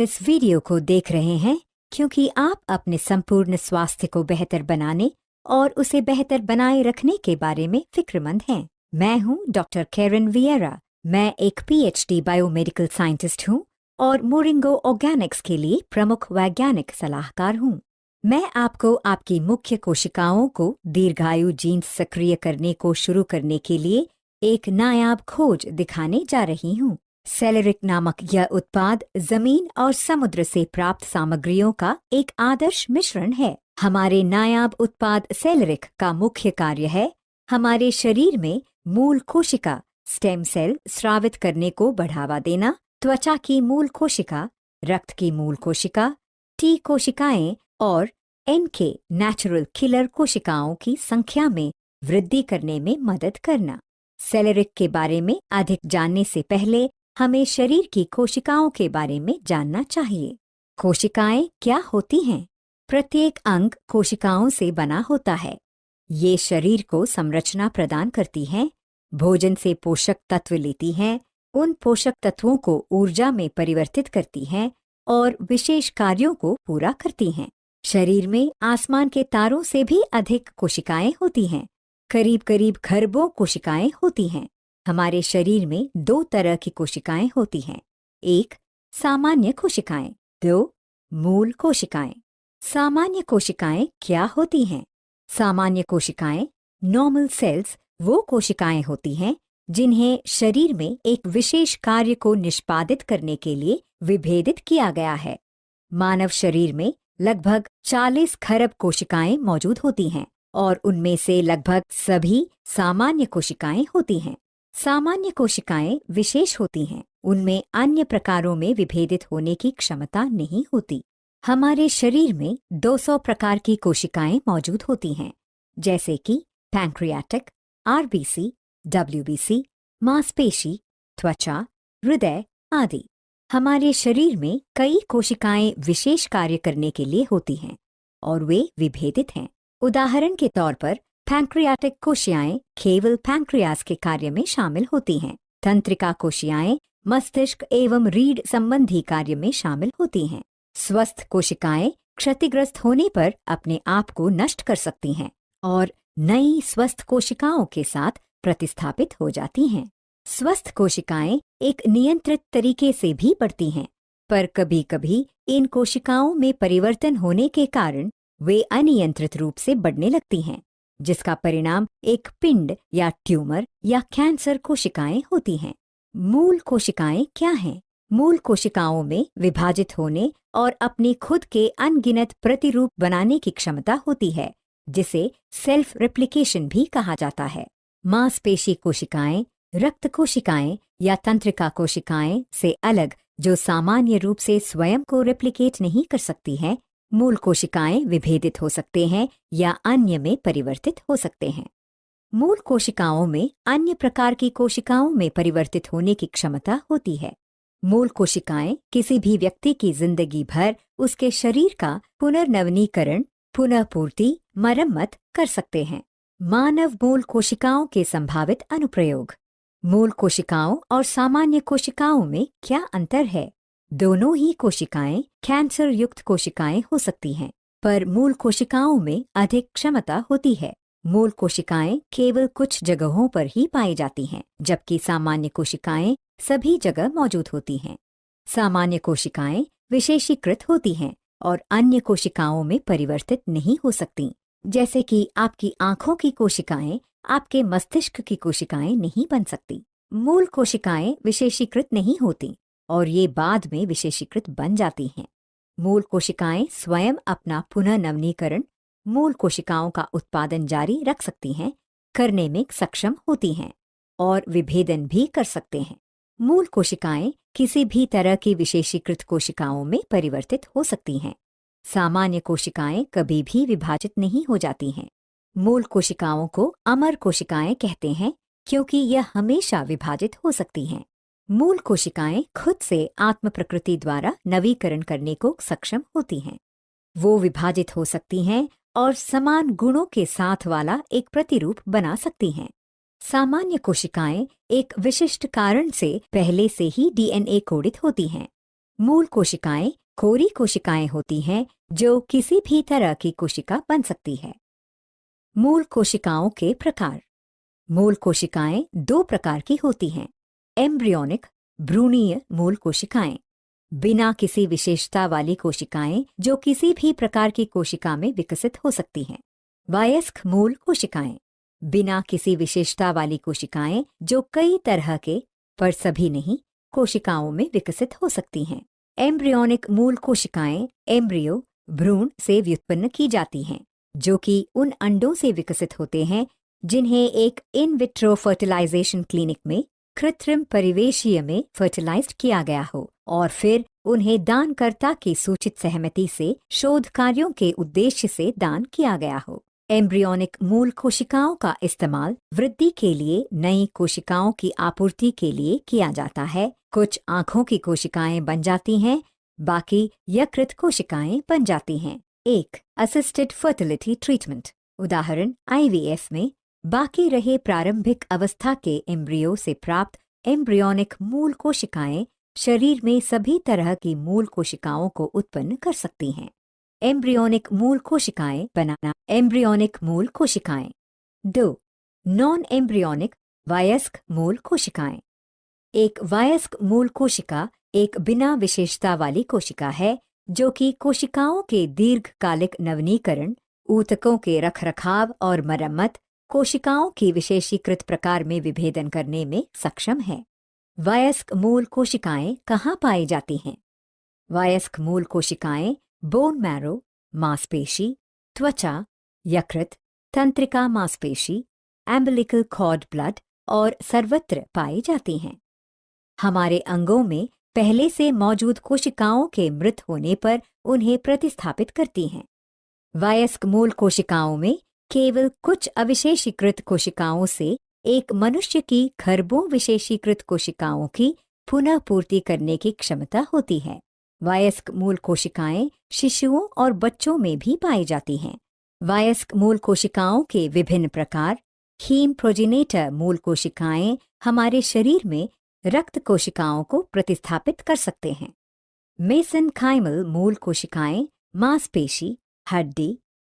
इस वीडियो को देख रहे हैं क्योंकि आप अपने संपूर्ण स्वास्थ्य को बेहतर बनाने और उसे बेहतर बनाए रखने के बारे में फिक्रमंद हैं। मैं हूं डॉक्टर कैरन वियरा। मैं एक पीएचडी बायोमेडिकल साइंटिस्ट हूं और मोरिंगो ऑर्गेनिक्स के लिए प्रमुख वैज्ञानिक सलाहकार हूं। मैं आपको आपकी मुख्य कोशिकाओं को दीर्घायु जीन्स सक्रिय करने को शुरू करने के लिए एक नायाब खोज दिखाने जा रही हूं। सेलेरिक नामक यह उत्पाद जमीन और समुद्र से प्राप्त सामग्रियों का एक आदर्श मिश्रण है। हमारे नायाब उत्पाद सेलेरिक का मुख्य कार्य है हमारे शरीर में मूल कोशिका स्टेम सेल स्रावित करने को बढ़ावा देना, त्वचा की मूल कोशिका, रक्त की मूल कोशिका, टी कोशिकाएं और एनके नेचुरल किलर कोशिकाओं की संख्या में वृद्धि करने में मदद करना। सेलेरिक के बारे में अधिक जानने से पहले हमें शरीर की कोशिकाओं के बारे में जानना चाहिए। कोशिकाएं क्या होती हैं? प्रत्येक अंग कोशिकाओं से बना होता है। ये शरीर को संरचना प्रदान करती हैं, भोजन से पोषक तत्व लेती हैं, उन पोषक तत्वों को ऊर्जा में परिवर्तित करती हैं और विशेष कार्यों को पूरा करती हैं। शरीर में आसमान के तारों से भी अधिक कोशिकाएं होती हैं। करीब करीब खरबों कोशिकाएं होती हैं। हमारे शरीर में 2 तरह की कोशिकाएं होती हैं। 1 सामान्य कोशिकाएं, 2 मूल कोशिकाएं। सामान्य कोशिकाएं क्या होती हैं? सामान्य कोशिकाएं नॉर्मल सेल्स वो कोशिकाएं होती हैं जिन्हें शरीर में एक विशेष कार्य को निष्पादित करने के लिए विभेदित किया गया है। मानव शरीर में लगभग 40 खरब कोशिकाएं मौजूद होती हैं और उनमें से लगभग सभी सामान्य कोशिकाएं होती हैं। सामान्य कोशिकाएं विशेष होती हैं, उनमें अन्य प्रकारों में विभेदित होने की क्षमता नहीं होती। हमारे शरीर में 200 प्रकार की कोशिकाएं मौजूद होती हैं, जैसे कि पैंक्रियाटिक, आरबीसी, डब्ल्यूबीसी, मांसपेशी, त्वचा, हृदय आदि। हमारे शरीर में कई कोशिकाएं विशेष कार्य करने के लिए होती हैं और वे विभेदित हैं। उदाहरण के तौर पर पैंक्रियाटिक कोशिकाएं केवल पैंक्रियास के कार्य में शामिल होती हैं। तंत्रिका कोशिकाएं मस्तिष्क एवं रीढ़ संबंधी कार्य में शामिल होती हैं। स्वस्थ कोशिकाएं क्षतिग्रस्त होने पर अपने आप को नष्ट कर सकती हैं और नई स्वस्थ कोशिकाओं के साथ प्रतिस्थापित हो जाती हैं। स्वस्थ कोशिकाएं एक नियंत्रित तरीके से भी बढ़ती हैं, पर कभी कभी इन कोशिकाओं में परिवर्तन होने के कारण वे अनियंत्रित रूप से बढ़ने लगती हैं, जिसका परिणाम एक पिंड या ट्यूमर या कैंसर कोशिकाएं होती हैं। मूल कोशिकाएं क्या हैं? मूल कोशिकाओं में विभाजित होने और अपने खुद के अनगिनत प्रतिरूप बनाने की क्षमता होती है, जिसे सेल्फ रेप्लिकेशन भी कहा जाता है। मांसपेशी कोशिकाएं, रक्त कोशिकाएं या तंत्रिका कोशिकाएं से अलग जो सामान्य रूप से स्वयं को रेप्लिकेट नहीं कर सकती हैं, मूल कोशिकाएं विभेदित हो सकते हैं या अन्य में परिवर्तित हो सकते हैं। मूल कोशिकाओं में अन्य प्रकार की कोशिकाओं में परिवर्तित होने की क्षमता होती है। मूल कोशिकाएं किसी भी व्यक्ति की जिंदगी भर उसके शरीर का पुनर्नवीनीकरण, पुनः पूर्ति, मरम्मत कर सकते हैं। मानव मूल कोशिकाओं के संभावित अनुप्रयोग। मूल कोशिकाओं और सामान्य कोशिकाओं में क्या अंतर है? दोनों ही कोशिकाएं कैंसर युक्त कोशिकाएं हो सकती हैं, पर मूल कोशिकाओं में अधिक क्षमता होती है। मूल कोशिकाएं केवल कुछ जगहों पर ही पाई जाती हैं, जबकि सामान्य कोशिकाएं सभी जगह मौजूद होती हैं। सामान्य कोशिकाएं विशेषीकृत होती हैं और अन्य कोशिकाओं में परिवर्तित नहीं हो सकती, जैसे कि आपकी आंखों की कोशिकाएं आपके मस्तिष्क की कोशिकाएं नहीं बन सकती। मूल कोशिकाएं विशेषीकृत नहीं होती और ये बाद में विशेषीकृत बन जाती हैं। मूल कोशिकाएं स्वयं अपना पुनः नवीनीकरण, मूल कोशिकाओं का उत्पादन जारी रख सकती हैं, करने में सक्षम होती हैं और विभेदन भी कर सकते हैं। मूल कोशिकाएं किसी भी तरह की विशेषीकृत कोशिकाओं में परिवर्तित हो सकती हैं। सामान्य कोशिकाएं कभी भी विभाजित नहीं हो जाती हैं। मूल कोशिकाओं को अमर कोशिकाएं कहते हैं क्योंकि यह हमेशा विभाजित हो सकती हैं। मूल कोशिकाएं खुद से आत्म प्रकृति द्वारा नवीकरण करने को सक्षम होती हैं। वो विभाजित हो सकती हैं और समान गुणों के साथ वाला एक प्रतिरूप बना सकती हैं। सामान्य कोशिकाएं एक विशिष्ट कारण से पहले से ही डीएनए कोडित होती हैं। मूल कोशिकाएं खोरी कोशिकाएं होती हैं जो किसी भी तरह की कोशिका बन सकती है। मूल कोशिकाओं के प्रकार। मूल कोशिकाएं दो प्रकार की होती हैं। एम्ब्रियोनिक भ्रूणीय मूल कोशिकाएं, बिना किसी विशेषता वाली कोशिकाएं जो किसी भी प्रकार की कोशिका में विकसित हो सकती हैं। वयस्क मूल कोशिकाएं, बिना किसी विशेषता वाली कोशिकाएं जो कई तरह के, पर सभी नहीं, कोशिकाओं में विकसित हो सकती हैं। एम्ब्रियोनिक मूल कोशिकाएं एम्ब्रियो भ्रूण से व्युत्पन्न की जाती हैं, जो कि उन अंडों से विकसित होते हैं जिन्हें एक इन विट्रो फर्टिलाइजेशन क्लिनिक में कृत्रिम परिवेशीय में फर्टिलाइज्ड किया गया हो और फिर उन्हें दानकर्ता की सूचित सहमति से शोध कार्यों के उद्देश्य से दान किया गया हो। एम्ब्रियोनिक मूल कोशिकाओं का इस्तेमाल वृद्धि के लिए नई कोशिकाओं की आपूर्ति के लिए किया जाता है। कुछ आँखों की कोशिकाएं बन जाती हैं, बाकी यकृत कोशिकाएं बन जाती हैं। एक असिस्टेड फर्टिलिटी ट्रीटमेंट, उदाहरण आईवीएफ में बाकी रहे प्रारंभिक अवस्था के एम्ब्रियो से प्राप्त एम्ब्रियोनिक मूल कोशिकाएं शरीर में सभी तरह की मूल कोशिकाओं को उत्पन्न कर सकती हैं। एम्ब्रियोनिक मूल कोशिकाएं बनाना। एम्ब्रियोनिक मूल कोशिकाएं। 2. नॉन एम्ब्रियोनिक वयस्क मूल कोशिकाएं। एक वयस्क मूल कोशिका एक बिना विशेषता वाली कोशिका है जो कि कोशिकाओं के दीर्घकालिक नवीनीकरण, ऊतकों के रखरखाव और मरम्मत, कोशिकाओं की विशेषीकृत प्रकार में विभेदन करने में सक्षम है। वयस्क मूल कोशिकाएं कहाँ पाई जाती हैं? वयस्क मूल कोशिकाएं बोन मैरो, मांसपेशी, त्वचा, यकृत, तंत्रिका मांसपेशी, एम्बिलिकल कॉर्ड ब्लड और सर्वत्र पाई जाती हैं। हमारे अंगों में पहले से मौजूद कोशिकाओं के मृत होने पर उन्हें प्रतिस्थापित करती हैं। वयस्क मूल कोशिकाओं में केवल कुछ अविशेषीकृत कोशिकाओं से एक मनुष्य की खरबों विशेषीकृत कोशिकाओं की पुनः पूर्ति करने की क्षमता होती है। वयस्क मूल कोशिकाएं शिशुओं और बच्चों में भी पाई जाती हैं। वयस्क मूल कोशिकाओं के विभिन्न प्रकार। हीम प्रोजेनेटर मूल कोशिकाएं हमारे शरीर में रक्त कोशिकाओं को प्रतिस्थापित कर सकते हैं। मेसेनकाइमल मूल कोशिकाएं मांसपेशी, हड्डी,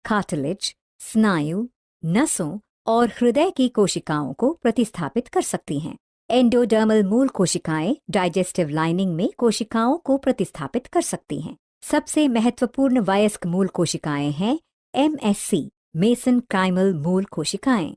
कार्टिलेज, स्नायु, नसों और हृदय की कोशिकाओं को प्रतिस्थापित कर सकती हैं। एंडोडर्मल मूल कोशिकाएं डाइजेस्टिव लाइनिंग में कोशिकाओं को प्रतिस्थापित कर सकती हैं। सबसे महत्वपूर्ण वयस्क मूल कोशिकाएं हैं एमएससी मेसेनकाइमल मूल कोशिकाएं।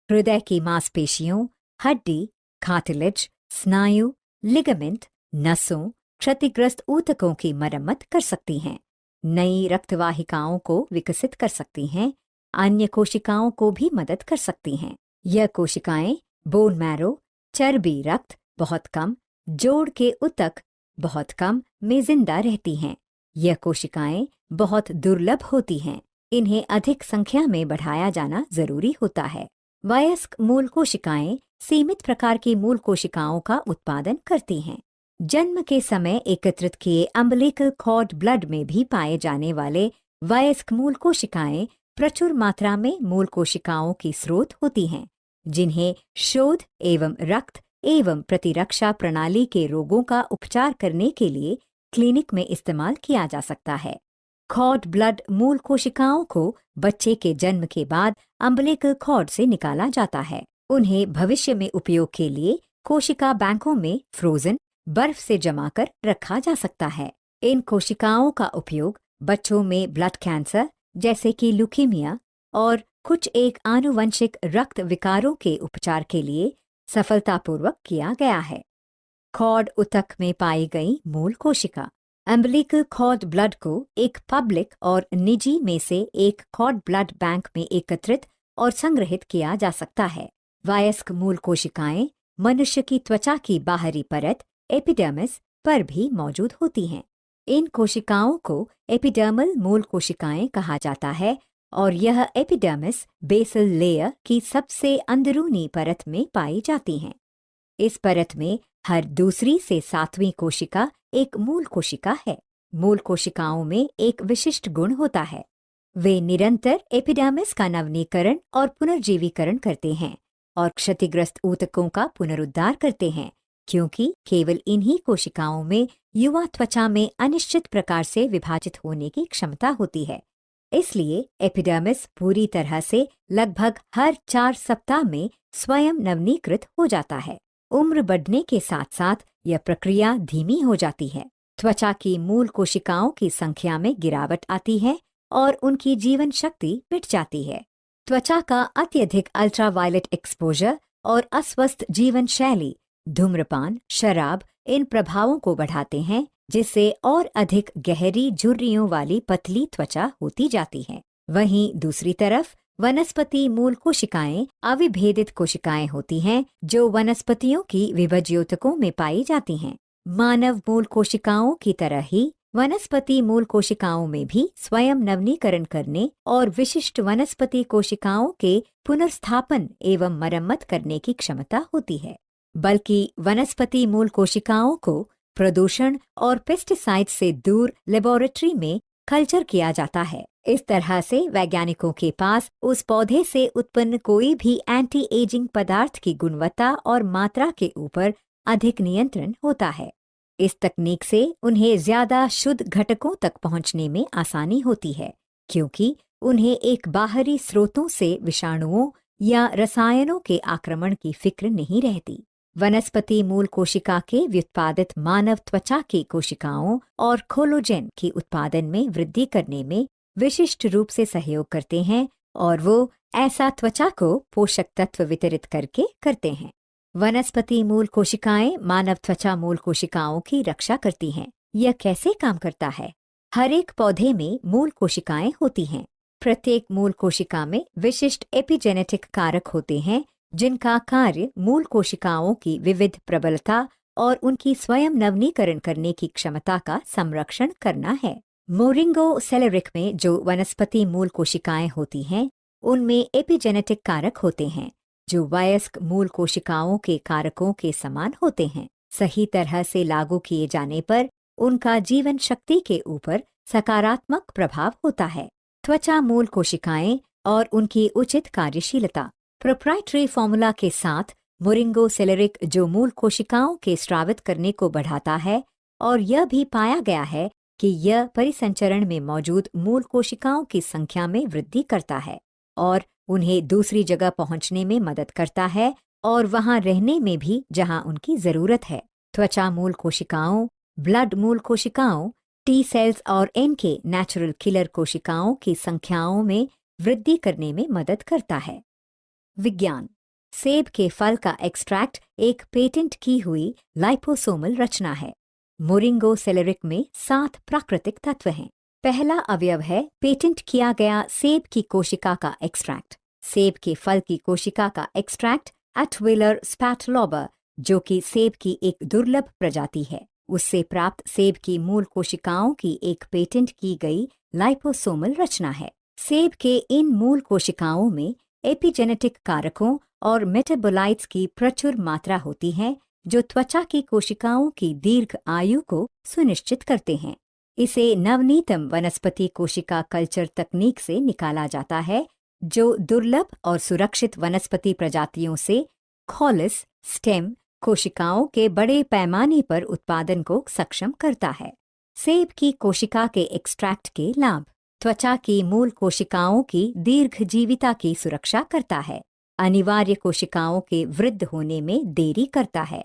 हृदय की मांसपेशियों, हड्डी, कार्टिलेज, स्नायु, लिगामेंट, नसों, क्षतिग्रस्त ऊतकों की मरम्मत कर सकती हैं। नई रक्तवाहिकाओं को विकसित कर सकती हैं। अन्य कोशिकाओं को भी मदद कर सकती हैं। यह कोशिकाएं बोन मैरो, चर्बी रक्त बहुत कम, जोड़ के ऊतक बहुत कम में जिंदा रहती हैं। यह कोशिकाएं बहुत दुर्लभ होती हैं। इन्हें अधिक संख्या में बढ़ाया जाना जरूरी होता है। वयस्क मूल कोशिकाएं सीमित प्रकार की मूल कोशिकाओं का उत्पादन करती हैं। जन्म के समय एकत्रित किए अम्बिलिकल कॉर्ड ब्लड में भी पाए जाने वाले वयस्क मूल कोशिकाएं प्रचुर मात्रा में मूल कोशिकाओं की स्रोत होती हैं, जिन्हें शोध एवं रक्त एवं प्रतिरक्षा प्रणाली के रोगों का उपचार करने के लिए क्लिनिक में इस्तेमाल किया जा सकता है। कॉर्ड ब्लड मूल कोशिकाओं को बच्चे के जन्म के बाद अम्बिलिकल कॉर्ड से निकाला जाता है। उन्हें भविष्य में उपयोग के लिए कोशिका बैंकों में फ्रोजन बर्फ से जमाकर रखा जा सकता है। इन कोशिकाओं का उपयोग बच्चों में ब्लड कैंसर जैसे कि ल्यूकीमिया और कुछ एक आनुवंशिक रक्त विकारों के उपचार के लिए सफलतापूर्वक किया गया है। कॉर्ड ऊतक में पाई गई मूल कोशिका। अम्बिलिकल कॉर्ड ब्लड को एक पब्लिक और निजी में से एक कॉर्ड ब्लड बैंक में एकत्रित और संग्रहित किया जा सकता है। वयस्क मूल कोशिकाएं मनुष्य की त्वचा की बाहरी परत एपिडर्मिस पर भी मौजूद होती हैं। इन कोशिकाओं को एपिडर्मल मूल कोशिकाएं कहा जाता है और यह एपिडर्मिस बेसल लेयर की सबसे अंदरूनी परत में पाई जाती हैं। इस परत में हर दूसरी से 7वीं कोशिका एक मूल कोशिका है। मूल कोशिकाओं में एक विशिष्ट गुण होता है, वे निरंतर एपिडर्मिस का नवीनीकरण और पुनर्जीवीकरण करते हैं और क्षतिग्रस्त ऊतकों का पुनरुद्धार करते हैं, क्योंकि केवल इन्हीं कोशिकाओं में युवा त्वचा में अनिश्चित प्रकार से विभाजित होने की क्षमता होती है। इसलिए एपिडर्मिस पूरी तरह से लगभग हर 4 सप्ताह में स्वयं नवनीकृत हो जाता है। उम्र बढ़ने के साथ साथ यह प्रक्रिया धीमी हो जाती है। त्वचा की मूल कोशिकाओं की संख्या में गिरावट आती है और उनकी जीवन शक्ति मिट जाती है। त्वचा का अत्यधिक अल्ट्रावायलेट एक्सपोजर और अस्वस्थ जीवन शैली, धूम्रपान, शराब इन प्रभावों को बढ़ाते हैं, जिससे और अधिक गहरी झुर्रियों वाली पतली त्वचा होती जाती है। वहीं दूसरी तरफ वनस्पति मूल कोशिकाएं अविभेदित कोशिकाएं होती हैं, जो वनस्पतियों की विभज्योतकों में पाई जाती हैं। मानव मूल कोशिकाओं की तरह ही वनस्पति मूल कोशिकाओं में भी स्वयं नवनीकरण करने और विशिष्ट वनस्पति कोशिकाओं के पुनर्स्थापन एवं मरम्मत करने की क्षमता होती है। बल्कि वनस्पति मूल कोशिकाओं को प्रदूषण और पेस्टिसाइड से दूर लेबोरेटरी में कल्चर किया जाता है। इस तरह से वैज्ञानिकों के पास उस पौधे से उत्पन्न कोई भी एंटी एजिंग पदार्थ की गुणवत्ता और मात्रा के ऊपर अधिक नियंत्रण होता है। इस तकनीक से उन्हें ज्यादा शुद्ध घटकों तक पहुंचने में आसानी होती है, क्योंकि उन्हें एक बाहरी स्रोतों से विषाणुओं या रसायनों के आक्रमण की फिक्र नहीं रहती। वनस्पति मूल कोशिका के व्युत्पादित मानव त्वचा की कोशिकाओं और कोलोजेन के उत्पादन में वृद्धि करने में विशिष्ट रूप से सहयोग करते हैं, और वो ऐसा त्वचा को पोषक तत्व वितरित करके करते हैं। वनस्पति मूल कोशिकाएं मानव त्वचा मूल कोशिकाओं की रक्षा करती हैं। यह कैसे काम करता है? हर एक पौधे में मूल कोशिकाएं होती हैं। प्रत्येक मूल कोशिका में विशिष्ट एपिजेनेटिक कारक होते हैं, जिनका कार्य मूल कोशिकाओं की विविध प्रबलता और उनकी स्वयं नवनीकरण करने की क्षमता का संरक्षण करना है। मोरिंगो सेलेरिक में जो वनस्पति मूल कोशिकाएं होती हैं, उनमें एपिजेनेटिक कारक होते हैं, जो वयस्क मूल कोशिकाओं के कारकों के समान होते हैं। सही तरह से लागू किए जाने पर उनका जीवन शक्ति के ऊपर सकारात्मक प्रभाव होता है। त्वचा मूल कोशिकाएं और उनकी उचित कार्यशीलता। प्रोप्राइटरी फॉर्मूला के साथ मोरिंगो सेलेरिक जो मूल कोशिकाओं के स्रावित करने को बढ़ाता है, और यह भी पाया गया है कि यह परिसंचरण में मौजूद मूल कोशिकाओं की संख्या में वृद्धि करता है और उन्हें दूसरी जगह पहुंचने में मदद करता है और वहां रहने में भी जहां उनकी जरूरत है। त्वचा मूल कोशिकाओं, ब्लड मूल कोशिकाओं, टी सेल्स और एनके नेचुरल किलर कोशिकाओं की संख्याओं में वृद्धि करने में मदद करता है। विज्ञान। सेब के फल का एक्सट्रैक्ट एक पेटेंट की हुई लाइपोसोमल रचना है। मोरिंगो सेलेरिक में 7 प्राकृतिक तत्व हैं। पहला अवयव है पेटेंट किया गया सेब की कोशिका का एक्सट्रैक्ट। सेब के फल की कोशिका का एक्सट्रैक्ट एटविलर स्पैटलोबर, जो कि सेब की एक दुर्लभ प्रजाति है, उससे प्राप्त सेब की मूल कोशिकाओं की एक पेटेंट की गई लाइपोसोमल रचना है। सेब के इन मूल कोशिकाओं में एपिजेनेटिक कारकों और मेटाबोलाइट्स की प्रचुर मात्रा होती है, जो त्वचा की कोशिकाओं की दीर्घ आयु को सुनिश्चित करते हैं। इसे नवनीतम वनस्पति कोशिका कल्चर तकनीक से निकाला जाता है, जो दुर्लभ और सुरक्षित वनस्पति प्रजातियों से कॉलस स्टेम कोशिकाओं के बड़े पैमाने पर उत्पादन को सक्षम करता है। सेब की कोशिका के एक्सट्रैक्ट के लाभ। त्वचा की मूल कोशिकाओं की दीर्घजीविता की सुरक्षा करता है। अनिवार्य कोशिकाओं के वृद्ध होने में देरी करता है।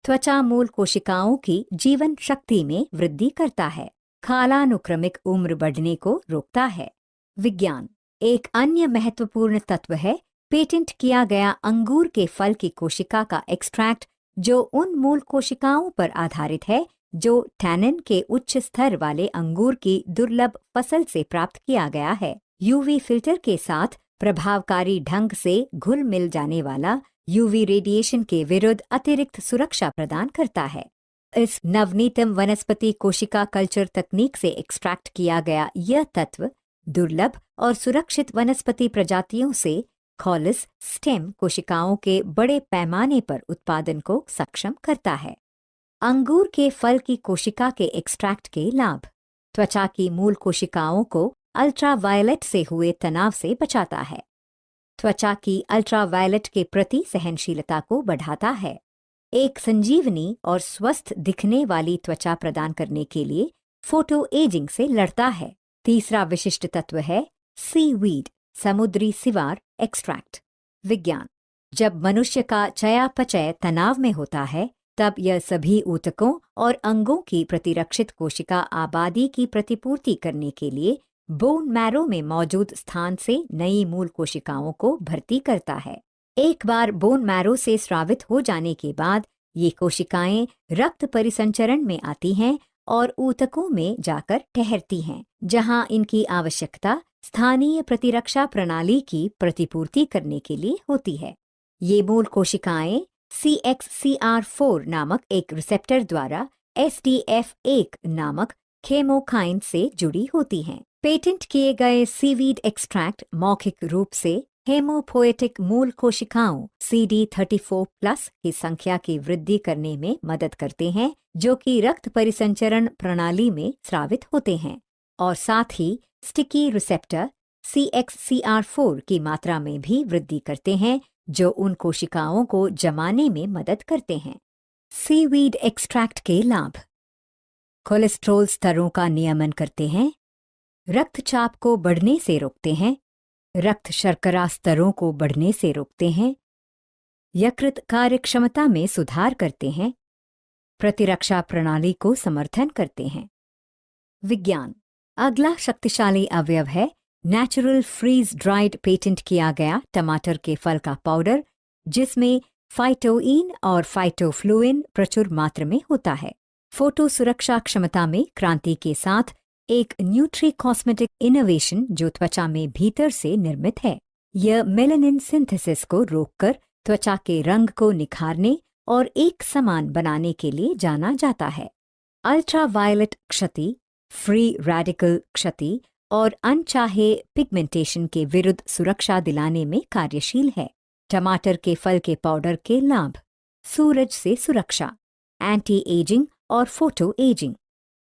त्वचा मूल कोशिकाओं की जीवन शक्ति में वृद्धि करता है। कालानुक्रमिक उम्र बढ़ने को रोकता है। विज्ञान। एक अन्य महत्वपूर्ण तत्व है पेटेंट किया गया अंगूर के फल की कोशिका का एक्सट्रैक्ट, जो उन मूल कोशिकाओं पर आधारित है जो टैनिन के उच्च स्तर वाले अंगूर की दुर्लभ फसल से प्राप्त किया गया है। यूवी फिल्टर के साथ प्रभावकारी ढंग से घुल मिल जाने वाला यूवी रेडिएशन के विरुद्ध अतिरिक्त सुरक्षा प्रदान करता है। इस नवनीतम वनस्पति कोशिका कल्चर तकनीक से एक्सट्रैक्ट किया गया यह तत्व दुर्लभ और सुरक्षित वनस्पति प्रजातियों से कॉलस स्टेम कोशिकाओं के बड़े पैमाने पर उत्पादन को सक्षम करता है। अंगूर के फल की कोशिका के एक्सट्रैक्ट के लाभ। त्वचा की मूल कोशिकाओं को अल्ट्रावायलेट से हुए तनाव से बचाता है। त्वचा की अल्ट्रावायलेट के प्रति सहनशीलता को बढ़ाता है। एक संजीवनी और स्वस्थ दिखने वाली त्वचा प्रदान करने के लिए फोटो एजिंग से लड़ता है। तीसरा विशिष्ट तत्व है सीवीड, समुद्री सिवार एक्सट्रैक्ट। विज्ञान। जब मनुष्य का चयापचय तनाव में होता है, तब यह सभी ऊतकों और अंगों की प्रतिरक्षित कोशिका आबादी की प्रतिपूर्ति करने के लिए बोन मैरो में मौजूद स्थान से नई मूल कोशिकाओं को भर्ती करता है। एक बार बोन मैरो से स्रावित हो जाने के बाद ये कोशिकाएं रक्त परिसंचरण में आती हैं और ऊतकों में जाकर ठहरती हैं, जहां इनकी आवश्यकता स्थानीय प्रतिरक्षा प्रणाली की प्रतिपूर्ति करने के लिए होती है। ये मूल कोशिकाएं CXCR4 नामक एक रिसेप्टर द्वारा SDF1 नामक केमोकाइन से जुड़ी होती हैं। पेटेंट किए गए सीवीड एक्सट्रैक्ट मौखिक रूप से हेमोपोएटिक मूल कोशिकाओं CD34+ की संख्या की वृद्धि करने में मदद करते हैं, जो कि रक्त परिसंचरण प्रणाली में स्रावित होते हैं, और साथ ही स्टिकी रिसेप्टर CXCR4 की मात्रा में भी वृद्धि करते हैं, जो उन कोशिकाओं को जमाने में मदद करते हैं। सीवीड एक्सट्रैक्ट के लाभ। कोलेस्ट्रॉल स्तरों का नियमन करते हैं, रक्तचाप को बढ़ने से रोकते हैं, रक्त शर्करा स्तरों को बढ़ने से रोकते हैं, यकृत कार्यक्षमता में सुधार करते हैं, प्रतिरक्षा प्रणाली को समर्थन करते हैं। विज्ञान। अगला शक्तिशाली अवयव है नेचुरल फ्रीज ड्राइड पेटेंट किया गया टमाटर के फल का पाउडर, जिसमें फाइटोइन और फाइटोफ्लुइन प्रचुर मात्रा में होता है। फोटो सुरक्षा क्षमता में क्रांति के साथ एक न्यूट्री कॉस्मेटिक इनोवेशन जो त्वचा में भीतर से निर्मित है। यह मेलानिन सिंथेसिस को रोककर त्वचा के रंग को निखारने और एक समान बनाने के लिए जाना जाता है। अल्ट्रावायलेट क्षति, फ्री रेडिकल क्षति और अनचाहे पिगमेंटेशन के विरुद्ध सुरक्षा दिलाने में कार्यशील है। टमाटर के फल के पाउडर के लाभ। सूरज से सुरक्षा, एंटी एजिंग और फोटो एजिंग,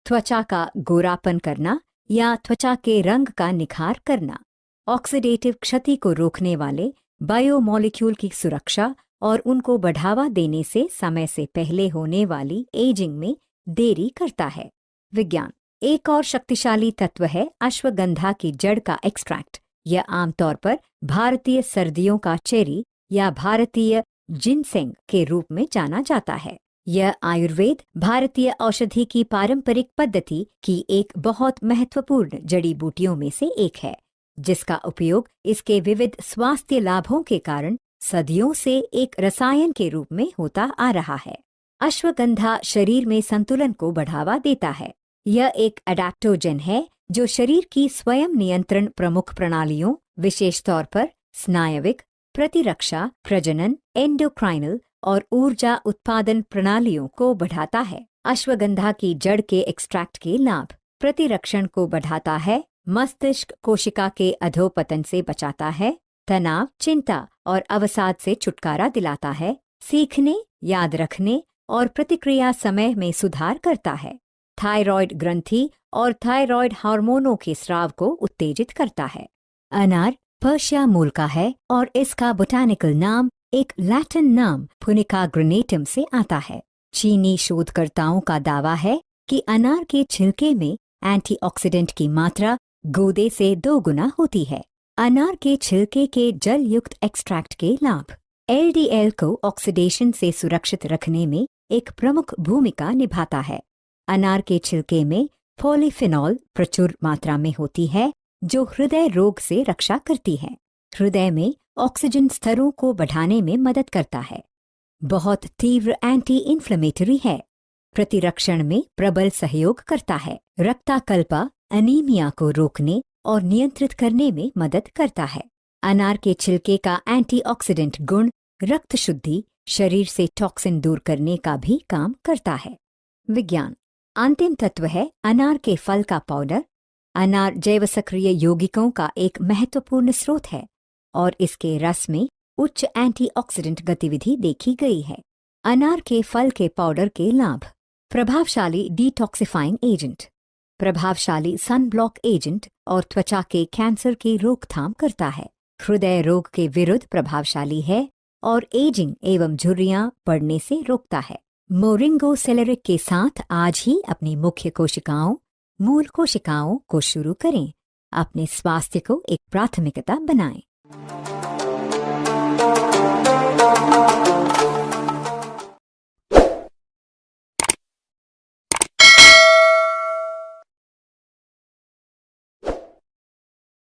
त्वचा का गोरापन करना या त्वचा के रंग का निखार करना, ऑक्सीडेटिव क्षति को रोकने वाले बायोमॉलिक्यूल की सुरक्षा और उनको बढ़ावा देने से समय से पहले होने वाली एजिंग में देरी करता है। विज्ञान। एक और शक्तिशाली तत्व है अश्वगंधा की जड़ का एक्सट्रैक्ट। यह आमतौर पर भारतीय सर्दियों का चेरी या भारतीय जिनसेंग के रूप में जाना जाता है। यह आयुर्वेद भारतीय औषधि की पारंपरिक पद्धति की एक बहुत महत्वपूर्ण जड़ी बूटियों में से एक है, जिसका उपयोग इसके विविध स्वास्थ्य लाभों के कारण सदियों से एक रसायन के रूप में होता आ रहा है। अश्वगंधा शरीर में संतुलन को बढ़ावा देता है। यह एक एडेप्टोजेन है जो शरीर की स्वयं नियंत्रण प्रमुख प्रणालियों, विशेष तौर पर स्नायविक, प्रतिरक्षा, प्रजनन, एंडोक्राइनल और ऊर्जा उत्पादन प्रणालियों को बढ़ाता है। अश्वगंधा की जड़ के एक्सट्रैक्ट के लाभ। प्रतिरक्षण को बढ़ाता है, मस्तिष्क कोशिका के अधोपतन से बचाता है, तनाव, चिंता और अवसाद से छुटकारा दिलाता है, सीखने, याद रखने और प्रतिक्रिया समय में सुधार करता है, थायराइड ग्रंथि और थायराइड हार्मोनों के स्राव को उत्तेजित करता है। अनार पर्शिया मूल का है और इसका बोटानिकल नाम एक लैटिन नाम फुनिका ग्रेनेटम से आता है। चीनी शोधकर्ताओं का दावा है कि अनार के छिलके में एंटीऑक्सीडेंट की मात्रा गूदे से 2 गुना होती है। अनार के छिलके के जल युक्त एक्सट्रैक्ट के लाभ। LDL को ऑक्सीडेशन से सुरक्षित रखने में एक प्रमुख भूमिका निभाता है। अनार के छिलके में पॉलीफिनॉल प्रचुर मात्रा में होती है, जो हृदय रोग से रक्षा करती है। हृदय में ऑक्सीजन स्तरों को बढ़ाने में मदद करता है। बहुत तीव्र एंटी इन्फ्लेमेटरी है। प्रतिरक्षण में प्रबल सहयोग करता है। रक्ताकल्पा, अनीमिया को रोकने और नियंत्रित करने में मदद करता है। अनार के छिलके का एंटीऑक्सीडेंट गुण रक्त शुद्धि, शरीर से टॉक्सिन दूर करने का भी काम करता है। विज्ञान। अंतिम तत्व है अनार के फल का पाउडर। अनार जैव सक्रिय यौगिकों का एक महत्वपूर्ण स्रोत है और इसके रस में उच्च एंटीऑक्सीडेंट गतिविधि देखी गई है। अनार के फल के पाउडर के लाभ। प्रभावशाली डिटॉक्सिफाइंग एजेंट, प्रभावशाली सनब्लॉक एजेंट और त्वचा के कैंसर की रोकथाम करता है। हृदय रोग के विरुद्ध प्रभावशाली है और एजिंग एवं झुर्रियां पड़ने से रोकता है। मोरिंगो सेलेरिक के साथ आज ही अपनी मुख्य कोशिकाओं, मूल कोशिकाओं को शुरू करें। अपने स्वास्थ्य को एक प्राथमिकता बनाएं।